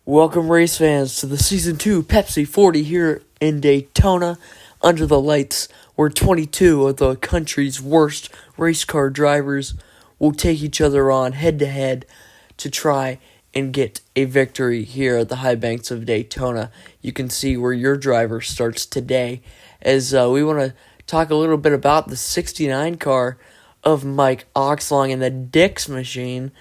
Welcome, race fans, to the Season 2 Pepsi 40 here in Daytona, under the lights, where 22 of the country's worst race car drivers will take each other on head-to-head to try and get a victory here at the high banks of Daytona. You can see where your driver starts today, as we want to talk a little bit about the 69 car of Mike Oxlong and the Dix machine,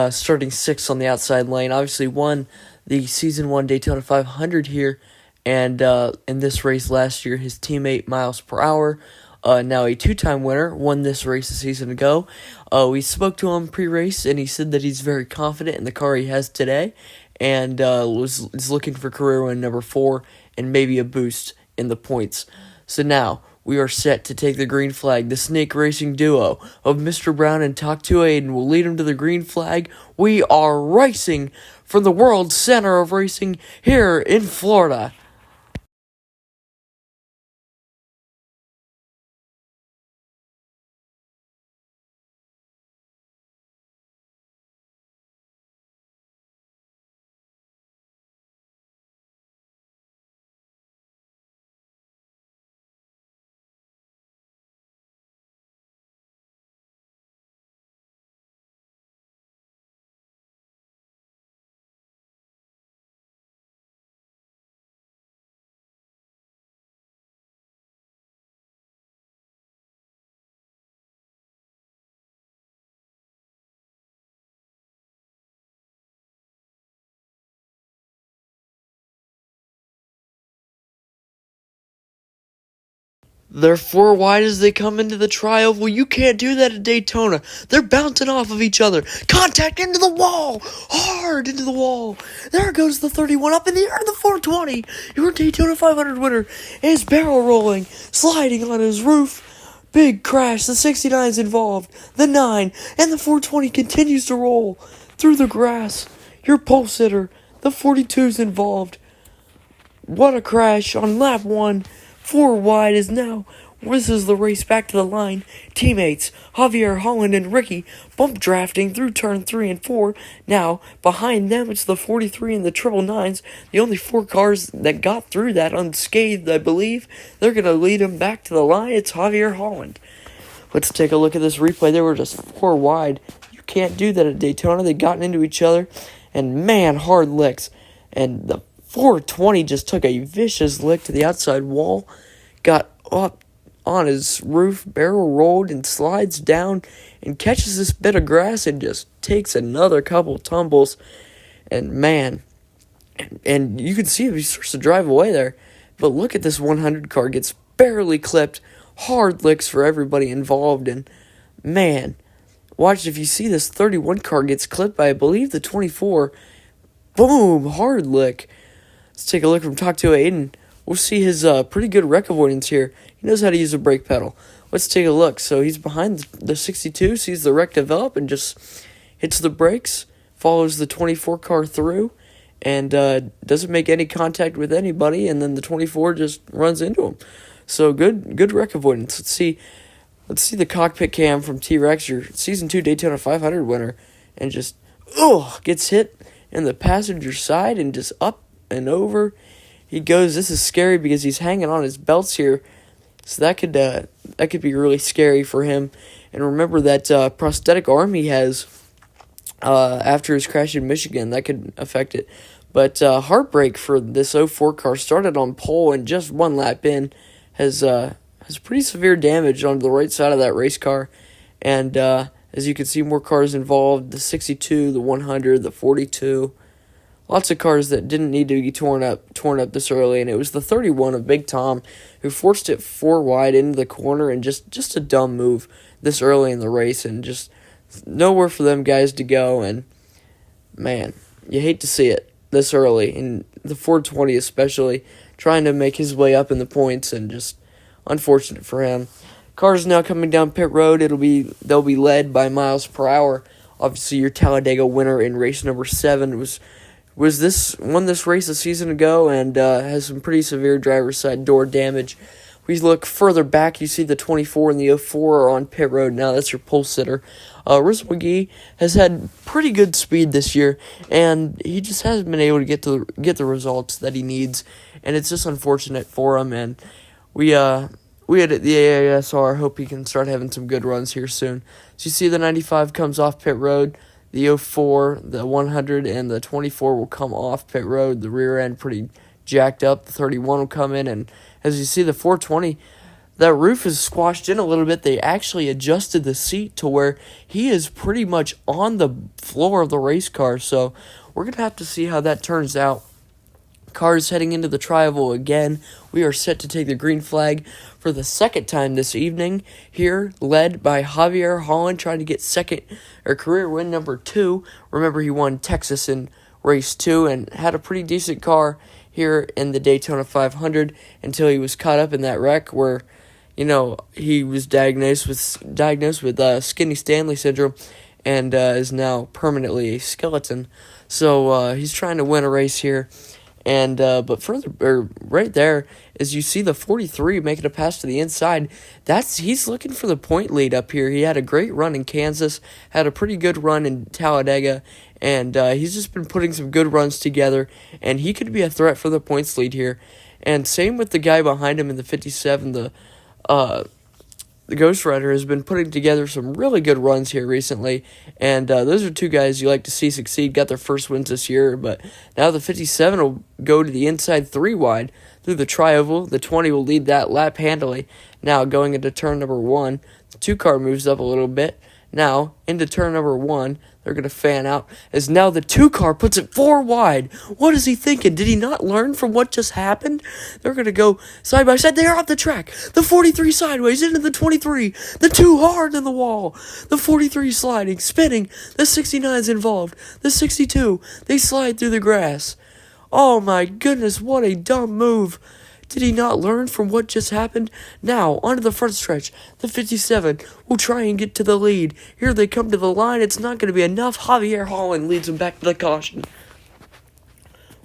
starting sixth on the outside lane. Obviously won the Season 1 Daytona 500 here, and in this race last year, his teammate Miles Per Hour, now a two-time winner, won this race a season ago. We spoke to him pre-race, and he said that he's very confident in the car he has today, and is looking for career win number 4 and maybe a boost in the points. So now, we are set to take the green flag. The snake racing duo of Mr. Brown and Talk to Aiden will lead him to the green flag. We are racing from the world center of racing here in Florida. They're four wide as they come into the tri-oval. You can't do that at Daytona. They're bouncing off of each other. Contact into the wall. Hard into the wall. There goes the 31 up in the air. The 420. Your Daytona 500 winner is barrel rolling. Sliding on his roof. Big crash. The 69's involved. The 9. And the 420 continues to roll through the grass. Your pole sitter. The 42's involved. What a crash on lap 1. 4 wide is now. This is the race back to the line. Teammates Javier, Holland, and Ricky bump drafting through turn 3 and 4. Now, behind them, it's the 43 and the triple nines. The only 4 cars that got through that unscathed, I believe. They're going to lead them back to the line. It's Javier Holland. Let's take a look at this replay. They were just 4 wide. You can't do that at Daytona. They got into each other, and man, hard licks. And the 420 just took a vicious lick to the outside wall, got up on his roof, barrel rolled, and slides down and catches this bit of grass and just takes another couple tumbles. And man, and you can see him, he starts to drive away there. But look at this 100 car, gets barely clipped, hard licks for everybody involved. And man, watch, if you see this 31 car gets clipped by, I believe, the 24, boom, hard lick. Let's take a look from Talk to Aiden. We'll see his pretty good wreck avoidance here. He knows how to use a brake pedal. Let's take a look. So he's behind the 62, sees the wreck develop, and just hits the brakes, follows the 24 car through, and doesn't make any contact with anybody, and then the 24 just runs into him. So good wreck avoidance. Let's see the cockpit cam from T-Rex, your Season 2 Daytona 500 winner, and just, gets hit in the passenger side and just up and over he goes. This is scary because he's hanging on his belts here, so that could be really scary for him. And remember that prosthetic arm he has after his crash in Michigan, that could affect it. But heartbreak for this 04 car. Started on pole and just one lap in has pretty severe damage on the right side of that race car. And as you can see, more cars involved: the 62, the 100, the 42. Lots of cars that didn't need to be torn up this early, and it was the 31 of Big Tom who forced it 4 wide into the corner, and just a dumb move this early in the race, and just nowhere for them guys to go. And man, you hate to see it this early, and the 420 especially, trying to make his way up in the points, and just unfortunate for him. Cars now coming down pit road. They'll be led by Miles Per Hour. Obviously, your Talladega winner in race number 7 won this race a season ago, and has some pretty severe driver's side door damage. we look further back, you see the 24 and the 04 are on pit road. Now that's your pole sitter. Russell McGee has had pretty good speed this year, and he just hasn't been able to get the results that he needs, and it's just unfortunate for him. And we at the AASR hope he can start having some good runs here soon. So you see the 95 comes off pit road. The 04, the 100, and the 24 will come off pit road. The rear end pretty jacked up. The 31 will come in, and as you see, the 420, that roof is squashed in a little bit. They actually adjusted the seat to where he is pretty much on the floor of the race car. So we're going to have to see how that turns out. Cars heading into the tri-oval again. We are set to take the green flag for the second time this evening here, led by Javier Holland, trying to get career win number 2. Remember, he won Texas in race 2 and had a pretty decent car here in the Daytona 500 until he was caught up in that wreck where, he was diagnosed with skinny Stanley syndrome and is now permanently a skeleton. So he's trying to win a race here. And but right there, as you see the 43 making a pass to the inside, he's looking for the point lead up here. He had a great run in Kansas, had a pretty good run in Talladega, and he's just been putting some good runs together, and he could be a threat for the points lead here. And same with the guy behind him in the 57, the Ghost Rider has been putting together some really good runs here recently, and those are two guys you like to see succeed, got their first wins this year, but now the 57 will go to the inside 3 wide through the tri-oval. The 20 will lead that lap handily. Now going into turn number 1, the 2 car moves up a little bit. Now into turn number 1, they're going to fan out as now the 2 car puts it 4 wide. What is he thinking? Did he not learn from what just happened? They're going to go side by side. They're off the track. The 43 sideways into the 23. The 2 hard in the wall. The 43 sliding, spinning. The 69's involved. The 62, they slide through the grass. Oh my goodness, what a dumb move. Did he not learn from what just happened? Now, onto the front stretch. The 57 will try and get to the lead. Here they come to the line. It's not going to be enough. Javier Holland leads them back to the caution.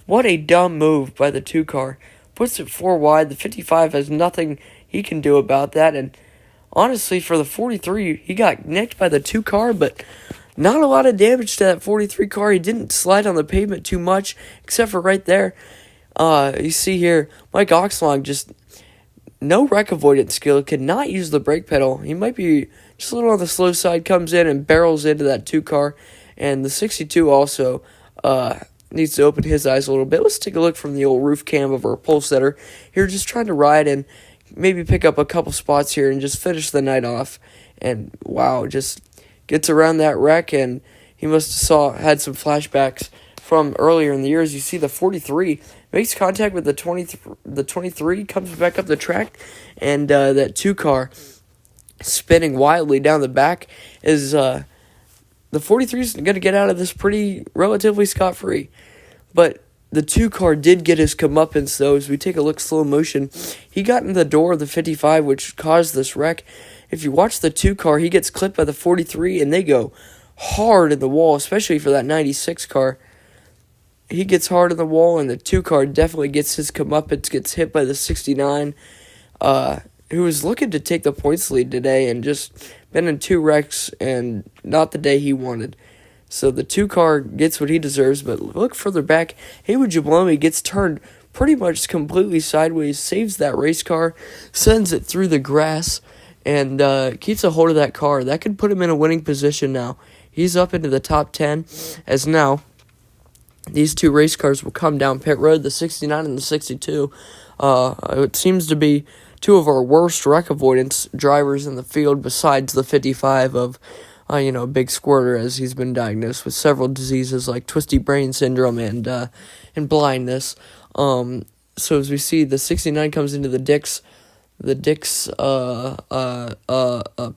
What a dumb move by the 2 car. Puts it 4 wide. The 55 has nothing he can do about that. And honestly, for the 43, he got nicked by the 2 car, but not a lot of damage to that 43 car. He didn't slide on the pavement too much, except for right there. You see here, Mike Oxlong just no wreck avoidance skill, could not use the brake pedal. He might be just a little on the slow side, comes in and barrels into that 2 car. And the 62 also needs to open his eyes a little bit. Let's take a look from the old roof cam of our pole setter. Here, just trying to ride and maybe pick up a couple spots here and just finish the night off. And wow, just gets around that wreck, and he must have had some flashbacks from earlier in the year. As you see, the 43 makes contact with the 23, comes back up the track, and that 2 car spinning wildly down the back is the 43 is going to get out of this pretty relatively scot-free. But the 2 car did get his comeuppance, though. As we take a look slow motion, he got in the door of the 55, which caused this wreck. If you watch the 2 car, he gets clipped by the 43, and they go hard in the wall, especially for that 96 car. He gets hard in the wall, and the 2 car definitely gets his comeuppance, gets hit by the 69, who was looking to take the points lead today and just been in 2 wrecks and not the day he wanted. So the 2 car gets what he deserves, but look further back, Haywood Jablomi gets turned pretty much completely sideways, saves that race car, sends it through the grass, and keeps a hold of that car. That could put him in a winning position now. He's up into the top 10, as now these 2 race cars will come down pit road, the 69 and the 62. It seems to be 2 of our worst wreck avoidance drivers in the field, besides the 55 of, Big Squirter, as he's been diagnosed with several diseases like twisty brain syndrome and blindness. So as we see, the 69 comes into the Dix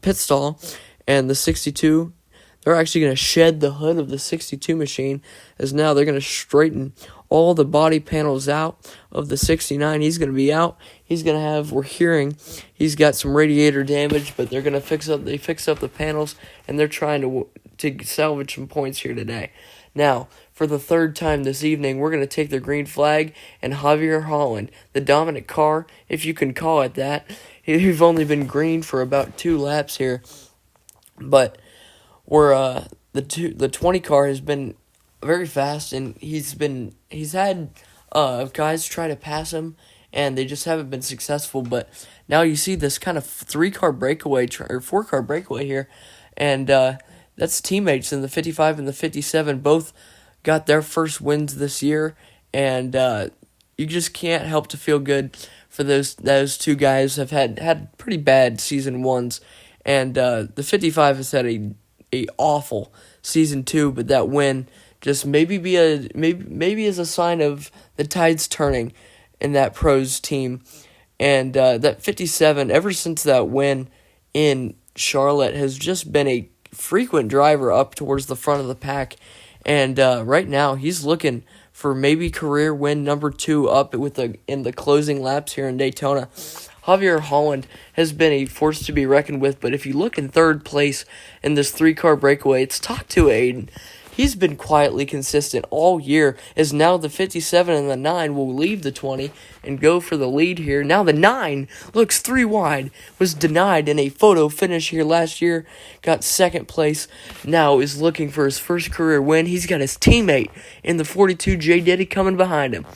pit stall, and the 62, they're actually going to shed the hood of the 62 machine, as now they're going to straighten all the body panels out of the 69. He's going to be out. He's going to have, we're hearing, he's got some radiator damage, but they're going to fix up the panels, and they're trying to salvage some points here today. Now, for the third time this evening, we're going to take the green flag, and Javier Holland, the dominant car, if you can call it that. He's only been green for about 2 laps here, but we're the 20 car has been very fast, and he's had guys try to pass him, and they just haven't been successful. But now you see this kind of 3-car breakaway or 4-car breakaway here, and that's teammates in the 55 and the 57 both got their first wins this year, and you just can't help to feel good for those 2 guys. Have had pretty bad season 1s, and the 55 has had a awful season 2, but that win just maybe is a sign of the tides turning in that pros team. And that 57, ever since that win in Charlotte, has just been a frequent driver up towards the front of the pack. And right now, he's looking for maybe career win number 2 up in the closing laps here in Daytona. Javier Holland has been a force to be reckoned with, but if you look in third place in this 3-car breakaway, it's talked to Aiden. He's been quietly consistent all year, as now the 57 and the 9 will leave the 20 and go for the lead here. Now the 9 looks 3 wide, was denied in a photo finish here last year, got second place, now is looking for his first career win. He's got his teammate in the 42, J. Diddy, coming behind him.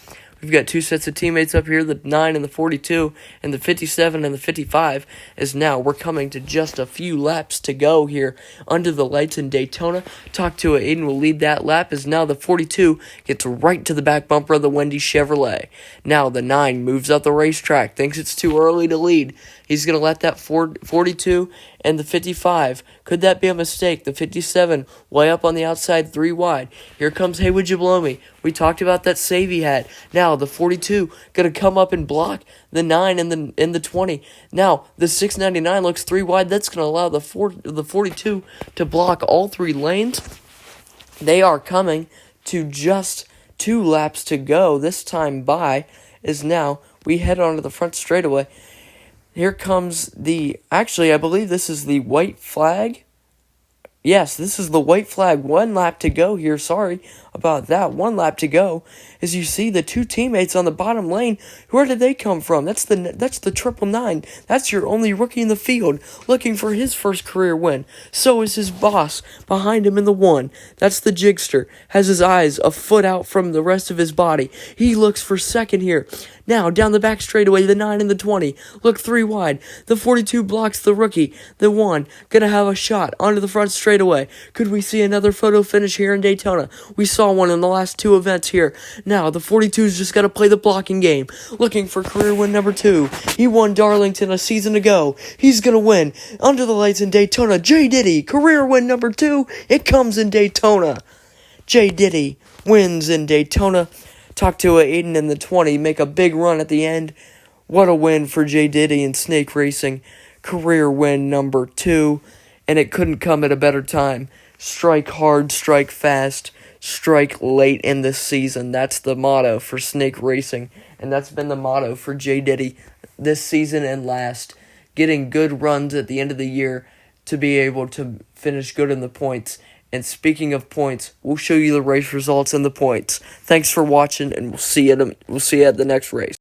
We've got 2 sets of teammates up here, the 9 and the 42, and the 57 and the 55, as now we're coming to just a few laps to go here under the lights in Daytona. Talk to it, Aiden will lead that lap, as now the 42 gets right to the back bumper of the Wendy Chevrolet. Now the 9 moves up the racetrack, thinks it's too early to lead. He's going to let that 42 and the 55. Could that be a mistake? The 57 way up on the outside, 3 wide. Here comes Hey Would You Blow Me. We talked about that save he had. Now the 42 going to come up and block the 9 and the 20. Now the 699 looks 3 wide. That's going to allow the 42 to block all 3 lanes. They are coming to just 2 laps to go. This time by is now we head onto the front straightaway. Here comes I believe this is the white flag. Yes, this is the white flag. 1 lap to go here. Sorry about that. 1 lap to go. As you see the 2 teammates on the bottom lane, where did they come from? That's the 999. That's your only rookie in the field looking for his first career win. So is his boss behind him in the 1. That's the Jigster. Has his eyes a foot out from the rest of his body. He looks for second here. Now, down the back straightaway, the 9 and the 20. Look 3 wide. The 42 blocks the rookie. The 1 gonna have a shot onto the front straightaway. Could we see another photo finish here in Daytona? We saw one in the last 2 events here. Now, the 42's just gotta play the blocking game. Looking for career win number 2. He won Darlington a season ago. He's gonna win. Under the lights in Daytona, J. Diddy, career win number 2. It comes in Daytona. J. Diddy wins in Daytona. Talk to Aiden in the 20, make a big run at the end. What a win for J. Diddy in Snake Racing. Career win number 2, and it couldn't come at a better time. Strike hard, strike fast, strike late in the season. That's the motto for Snake Racing, and that's been the motto for J. Diddy this season and last. Getting good runs at the end of the year to be able to finish good in the points. And speaking of points, we'll show you the race results and the points. Thanks for watching, and we'll see you at the next race.